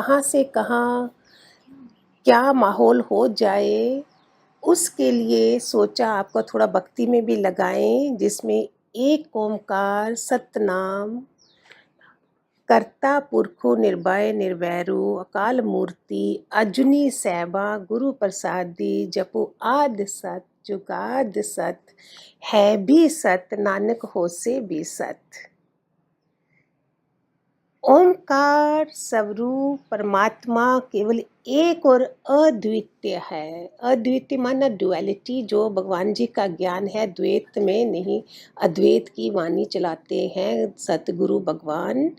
कहाँ से कहाँ क्या माहौल हो जाए, उसके लिए सोचा आपको थोड़ा भक्ति में भी लगाएं, जिसमें एक ओंकार सतनाम करता पुरखु निर्भय निर्वैरू अकाल मूर्ति अजूनी सैबा गुरु प्रसादी जपु आद सत जुगाद सत है भी सत नानक होसे भी सत। ओंकार स्वरूप परमात्मा केवल एक और अद्वितीय है। अद्वितीय माना डुअलिटी, जो भगवान जी का ज्ञान है द्वैत में नहीं, अद्वैत की वाणी चलाते हैं सतगुरु भगवान।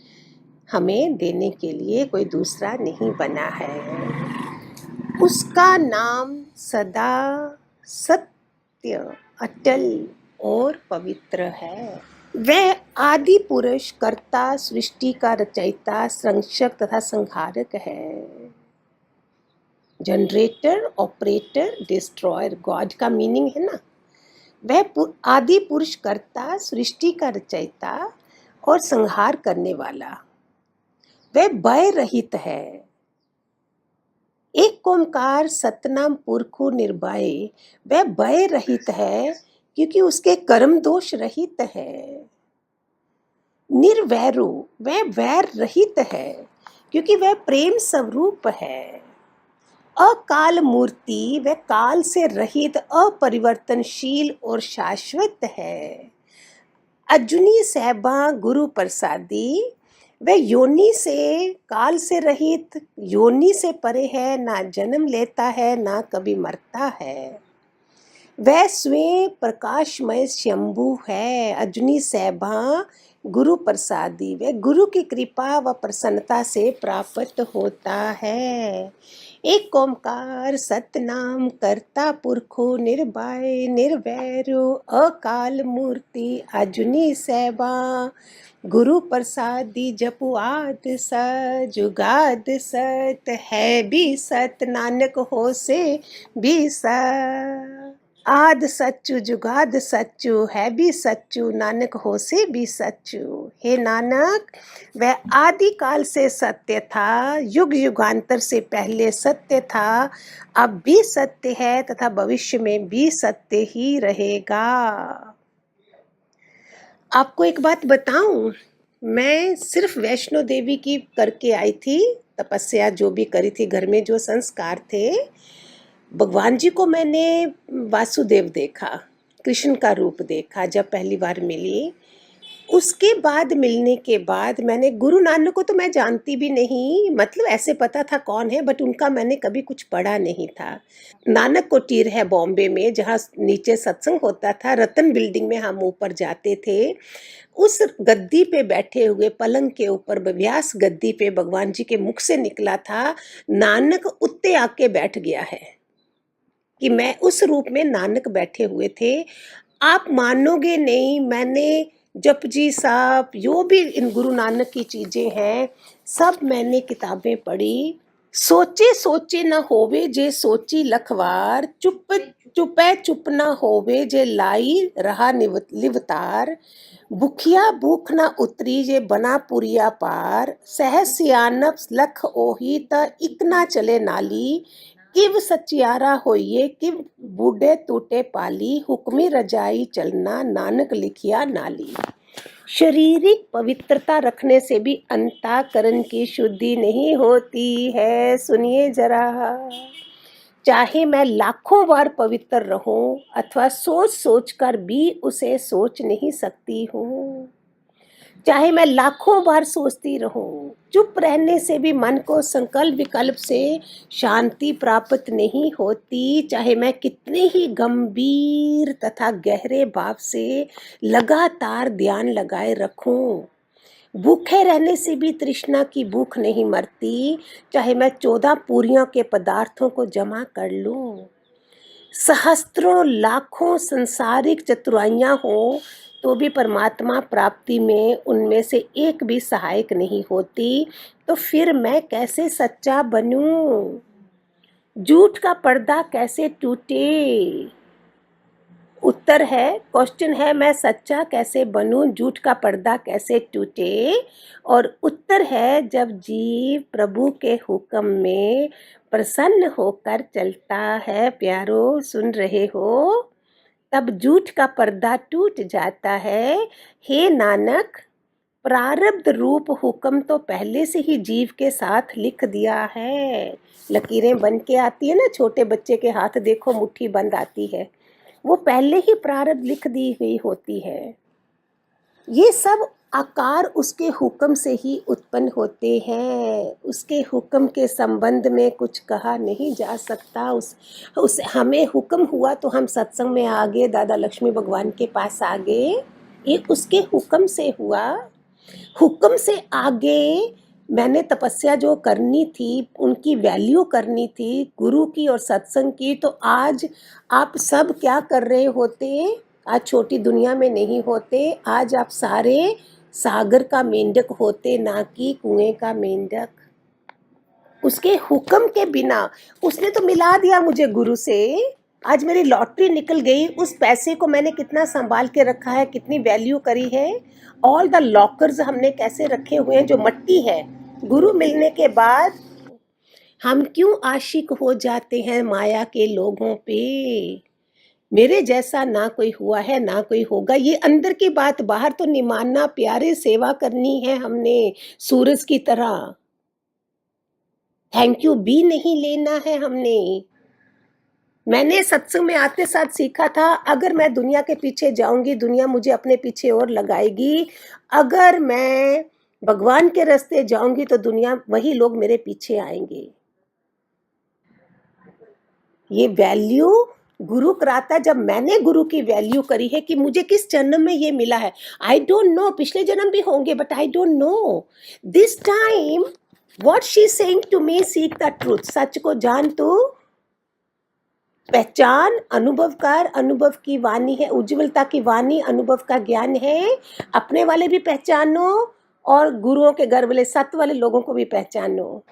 हमें देने के लिए कोई दूसरा नहीं बना है। उसका नाम सदा सत्य, अटल और पवित्र है। वह आदि पुरुष, कर्ता, सृष्टि का रचयिता, संरक्षक तथा संहारक है। जनरेटर, ऑपरेटर, डिस्ट्रॉयर, गॉड का मीनिंग है ना। वह आदि पुरुष, कर्ता, सृष्टि का रचयिता और संहार करने वाला। वह भय रहित है। एक ओंकार सतनाम पुरखु निर्भय, वह भय रहित है क्योंकि उसके कर्म दोष रहित है। निर्वैरू, वह वैर रहित है क्योंकि वह प्रेम स्वरूप है। अकाल मूर्ति, वह काल से रहित, अपरिवर्तनशील और शाश्वत है। अजूनी सैबा गुरु प्रसादी, वह योनि से, काल से रहित, योनि से परे है, ना जन्म लेता है ना कभी मरता है। वह स्वयं प्रकाशमय शंभु है। अजूनी सैबा गुरु प्रसादी, वह गुरु की कृपा व प्रसन्नता से प्राप्त होता है। एक ओंकार सतनाम करता पुरखु निर्भय निर्वैरू अकाल मूर्ति अजूनी सैबा गुरु प्रसादी जपु आद सत जुगाद सत है भी सत नानक होसे भी सत। आद सच्चू जुगाद सच्चू है भी सच्चू नानक होसे भी सच्चू। हे नानक, वह आदि काल से सत्य था, युग युगांतर से पहले सत्य था, अब भी सत्य है तथा भविष्य में भी सत्य ही रहेगा। आपको एक बात बताऊं, मैं सिर्फ वैष्णो देवी की करके आई थी तपस्या, जो भी करी थी घर में जो संस्कार थे। भगवान जी को मैंने वासुदेव देखा, कृष्ण का रूप देखा जब पहली बार मिली। उसके बाद मिलने के बाद मैंने गुरु नानक को तो मैं जानती भी नहीं, मतलब ऐसे पता था कौन है, बट उनका मैंने कभी कुछ पढ़ा नहीं था। नानक कुटीर है बॉम्बे में, जहाँ नीचे सत्संग होता था, रतन बिल्डिंग में हम ऊपर जाते थे। उस गद्दी पे बैठे हुए, पलंग के ऊपर व्यास गद्दी पे भगवान जी के मुख से निकला था, नानक उत्ते आके बैठ गया है, कि मैं उस रूप में नानक बैठे हुए थे। आप मानोगे नहीं, मैंने जपजी साहब जो भी इन गुरु नानक की चीजें हैं सब मैंने किताबें पढ़ी। सोचे सोचे न होवे जे सोची लखवार, चुप चुपै चुप न होवे जे लाई रहा लिवतार, भूखिया भूख न उतरी जे बना पुरिया पार, सहज सियानप लख ओही त इक ना चले नाली, किव सचियारा होइए किव बूढ़े टूटे पाली, हुक्मी रजाई चलना नानक लिखिया नाली। शारीरिक पवित्रता रखने से भी अंतःकरण की शुद्धि नहीं होती है। सुनिए जरा, चाहे मैं लाखों बार पवित्र रहूं अथवा सोच सोच कर भी उसे सोच नहीं सकती हूँ, चाहे मैं लाखों बार सोचती रहूं, चुप रहने से भी मन को संकल्प विकल्प से शांति प्राप्त नहीं होती, चाहे मैं कितने ही गंभीर तथा गहरे भाव से लगातार ध्यान लगाए रखूं, भूखे रहने से भी तृष्णा की भूख नहीं मरती, चाहे मैं 14 पूरियों के पदार्थों को जमा कर लूं, सहस्त्रों लाखों संसारिक चतुराइयां हो तो भी परमात्मा प्राप्ति में उनमें से एक भी सहायक नहीं होती, तो फिर मैं कैसे सच्चा बनूं, झूठ का पर्दा कैसे टूटे। उत्तर है, क्वेश्चन है मैं सच्चा कैसे बनूं, झूठ का पर्दा कैसे टूटे। और उत्तर है जब जीव प्रभु के हुक्म में प्रसन्न होकर चलता है, प्यारो सुन रहे हो, तब झूठ का पर्दा टूट जाता है। हे नानक, प्रारब्ध रूप हुक्म तो पहले से ही जीव के साथ लिख दिया है। लकीरें बन के आती है ना, छोटे बच्चे के हाथ देखो मुट्ठी बंद आती है, वो पहले ही प्रारब्ध लिख दी हुई होती है। ये सब आकार उसके हुक्म से ही उत्पन्न होते हैं। उसके हुक्म के संबंध में कुछ कहा नहीं जा सकता। उस हमें हुक्म हुआ तो हम सत्संग में आ गए, दादा लक्ष्मी भगवान के पास आ गए, ये उसके हुक्म से हुआ। हुक्म से आगे मैंने तपस्या जो करनी थी, उनकी वैल्यू करनी थी, गुरु की और सत्संग की, तो आज आप सब क्या कर रहे होते? आज छोटी दुनिया में नहीं होते, आज आप सारे सागर का मेंढक होते, ना कि कुएं का मेंढक। उसके हुक्म के बिना, उसने तो मिला दिया मुझे गुरु से। आज मेरी लॉटरी निकल गई, उस पैसे को मैंने कितना संभाल के रखा है, कितनी वैल्यू करी है। ऑल द लॉकर्स हमने कैसे रखे हुए हैं जो मट्टी है। गुरु मिलने के बाद हम क्यों आशिक हो जाते हैं माया के लोगों पे। मेरे जैसा ना कोई हुआ है ना कोई होगा, ये अंदर की बात, बाहर तो नहीं मानना। प्यारे सेवा करनी है हमने सूरज की तरह, थैंक यू भी नहीं लेना है हमने। मैंने सत्संग में आते साथ सीखा था, अगर मैं दुनिया के पीछे जाऊंगी, दुनिया मुझे अपने पीछे और लगाएगी। अगर मैं भगवान के रास्ते जाऊंगी तो दुनिया, वही लोग मेरे पीछे आएंगे। ये वैल्यू गुरु कराता। जब मैंने गुरु की वैल्यू करी है कि मुझे किस जन्म में ये मिला है, आई डोंट नो, पिछले जन्म भी होंगे but I don't know. This time what she saying to me, seek the truth, सच को जान तू, पहचान, अनुभव कर। अनुभव की वाणी है, उज्ज्वलता की वाणी अनुभव का ज्ञान है। अपने वाले भी पहचानो और गुरुओं के घर वाले सत्य वाले लोगों को भी पहचानो।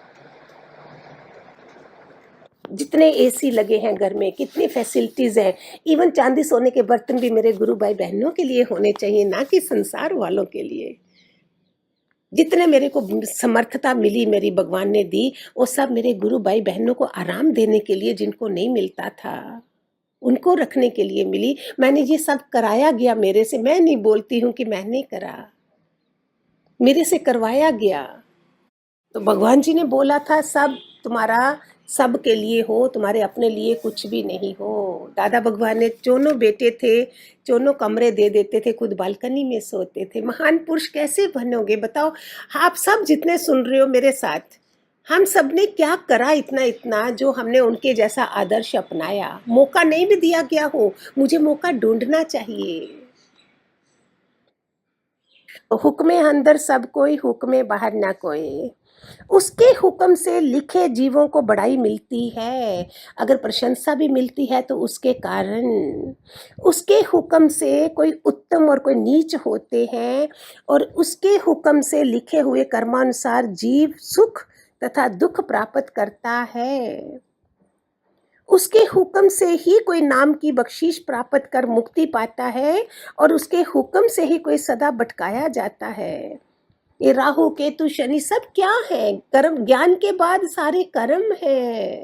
जितने एसी लगे हैं घर में, कितनी फैसिलिटीज हैं, इवन चांदी सोने के बर्तन भी मेरे गुरु भाई बहनों के लिए होने चाहिए, ना कि संसार वालों के लिए। जितने मेरे को समर्थता मिली, मेरी भगवान ने दी, वो सब मेरे गुरु भाई बहनों को आराम देने के लिए, जिनको नहीं मिलता था उनको रखने के लिए मिली। मैंने ये सब कराया गया मेरे से, मैं नहीं बोलती हूँ कि मैंने करा, मेरे से करवाया गया। तो भगवान जी ने बोला था सब तुम्हारा सब के लिए हो, तुम्हारे अपने लिए कुछ भी नहीं हो। दादा भगवान ने चोनों बेटे थे, चोनों कमरे दे देते थे, खुद बालकनी में सोते थे। महान पुरुष कैसे बनोगे बताओ। आप सब जितने सुन रहे हो मेरे साथ, हम सब ने क्या करा इतना इतना जो हमने उनके जैसा आदर्श अपनाया। मौका नहीं भी दिया गया हो, मुझे मौका ढूंढना चाहिए। हुक्मे अंदर सब कोई, हुक्मे बाहर ना कोई। उसके हुक्म से लिखे जीवों को बड़ाई मिलती है, अगर प्रशंसा भी मिलती है तो उसके कारण। उसके हुक्म से कोई उत्तम और कोई नीच होते हैं, और उसके हुक्म से लिखे हुए कर्मानुसार जीव सुख तथा दुख प्राप्त करता है। उसके हुक्म से ही कोई नाम की बख्शीश प्राप्त कर मुक्ति पाता है, और उसके हुक्म से ही कोई सदा भटकाया जाता है। ये राहु केतु शनि सब क्या है? कर्म, ज्ञान के बाद सारे कर्म है।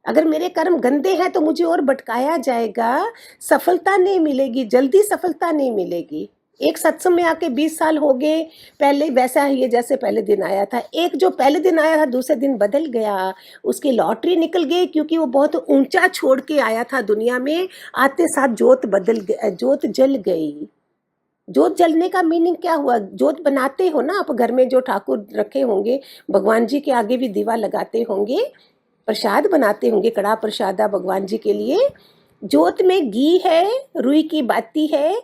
अगर मेरे कर्म गंदे हैं तो मुझे और भटकाया जाएगा, सफलता नहीं मिलेगी, जल्दी सफलता नहीं मिलेगी। एक सत्संग में आके 20 साल हो गए, पहले वैसा ही है जैसे पहले दिन आया था। एक जो पहले दिन आया था दूसरे दिन बदल गया, उसकी लॉटरी निकल गई, क्योंकि वो बहुत ऊंचा छोड़ के आया था दुनिया में, आते साथ जोत बदल गई, जोत जल गई। जोत जलने का मीनिंग क्या हुआ? जोत बनाते हो ना आप घर में, जो ठाकुर रखे होंगे, भगवान जी के आगे भी दीवा लगाते होंगे, प्रसाद बनाते होंगे, कड़ा प्रसादा भगवान जी के लिए। जोत में घी है, रुई की बाती है,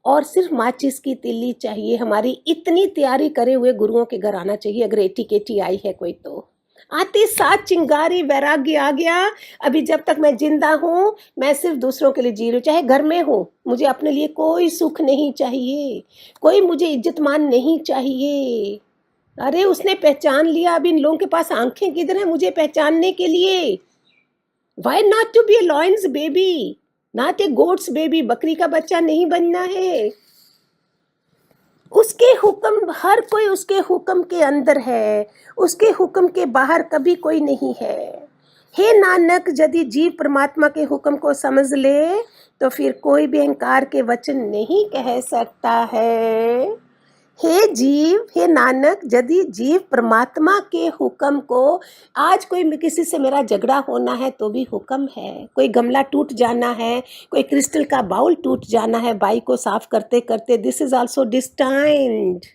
और सिर्फ माचिस की तिल्ली चाहिए। हमारी इतनी तैयारी करे हुए गुरुओं के घर आना चाहिए, अगर एटी केटी आई है कोई तो। आते साथ चिंगारी वैराग्य आ गया। अभी जब तक मैं जिंदा हूँ, मैं सिर्फ दूसरों के लिए जी रही हूँ, चाहे घर में हूँ, मुझे अपने लिए कोई सुख नहीं चाहिए, कोई मुझे इज्जत मान नहीं चाहिए। अरे उसने पहचान लिया, अब इन लोगों के पास आंखें किधर है मुझे पहचानने के लिए? Why not to be a lion's baby? Not a goat's baby, बकरी का बच्चा नहीं बनना है। उसके हुक्म, हर कोई उसके हुक्म के अंदर है, उसके हुक्म के बाहर कभी कोई नहीं है। हे नानक, यदि जीव परमात्मा के हुक्म को समझ ले तो फिर कोई भी अहंकार के वचन नहीं कह सकता है। हे जीव, हे नानक, यदि जीव परमात्मा के हुक्म को, आज कोई किसी से मेरा झगड़ा होना है तो भी हुक्म है, कोई गमला टूट जाना है, कोई क्रिस्टल का बाउल टूट जाना है बाइक को साफ करते करते, this is also destined,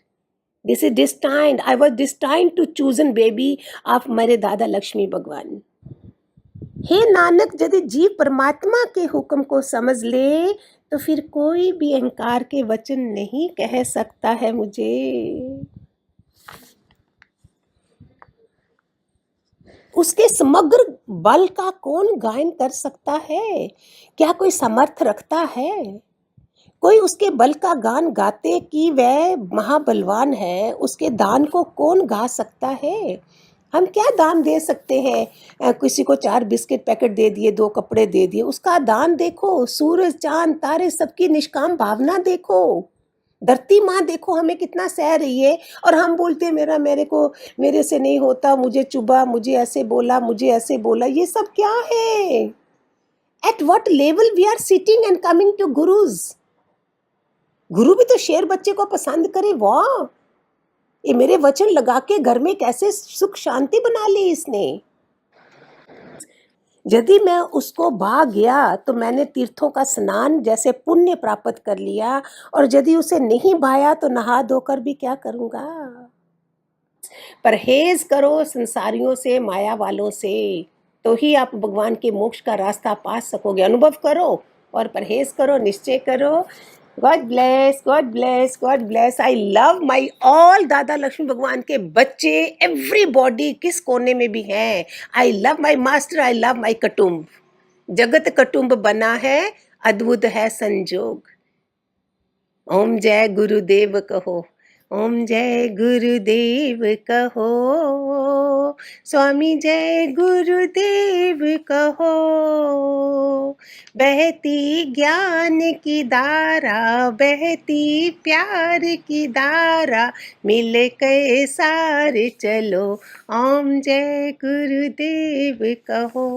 this is destined, I was destined to chosen baby of मेरे दादा लक्ष्मी भगवान। हे नानक, यदि जीव परमात्मा के हुक्म को समझ ले तो फिर कोई भी अहंकार के वचन नहीं कह सकता है मुझे। उसके समग्र बल का कौन गायन कर सकता है? क्या कोई समर्थ रखता है? कोई उसके बल का गान गाते कि वह महाबलवान है, उसके दान को कौन गा सकता है? हम क्या दान दे सकते हैं? किसी को 4 बिस्किट पैकेट दे दिए, 2 कपड़े दे दिए, उसका दान देखो, सूरज, चाँद, तारे सबकी निष्काम भावना देखो। धरती माँ देखो हमें कितना सह रही है और हम बोलते हैं मेरे से नहीं होता, मुझे चुभा, मुझे ऐसे बोला, मुझे ऐसे बोला, ये सब क्या है? At what level we are sitting and coming to gurus. गुरु भी तो शेर बच्चे को पसंद करे। वाह, ये मेरे वचन लगा के घर में कैसे सुख शांति बना ली इसने। यदि मैं उसको भा गया तो मैंने तीर्थों का स्नान जैसे पुण्य प्राप्त कर लिया, और यदि उसे नहीं भाया तो नहा धोकर भी क्या करूंगा? परहेज करो संसारियों से, माया वालों से, तो ही आप भगवान के मोक्ष का रास्ता पा सकोगे। अनुभव करो और परहेज करो, निश्चय करो। God bless, God bless, God bless. I love my all दादा लक्ष्मी भगवान के बच्चे, एवरीबॉडी किस कोने में भी हैं। I love my master, I love my कुटुंब। जगत कुटुंब बना है, अद्भुत है संजोग। ओम जय गुरुदेव कहो, ओम जय गुरुदेव कहो, स्वामी जय गुरुदेव कहो। बहती ज्ञान की धारा, बहती प्यार की धारा, मिल के सारे चलो, ओम जय गुरुदेव कहो।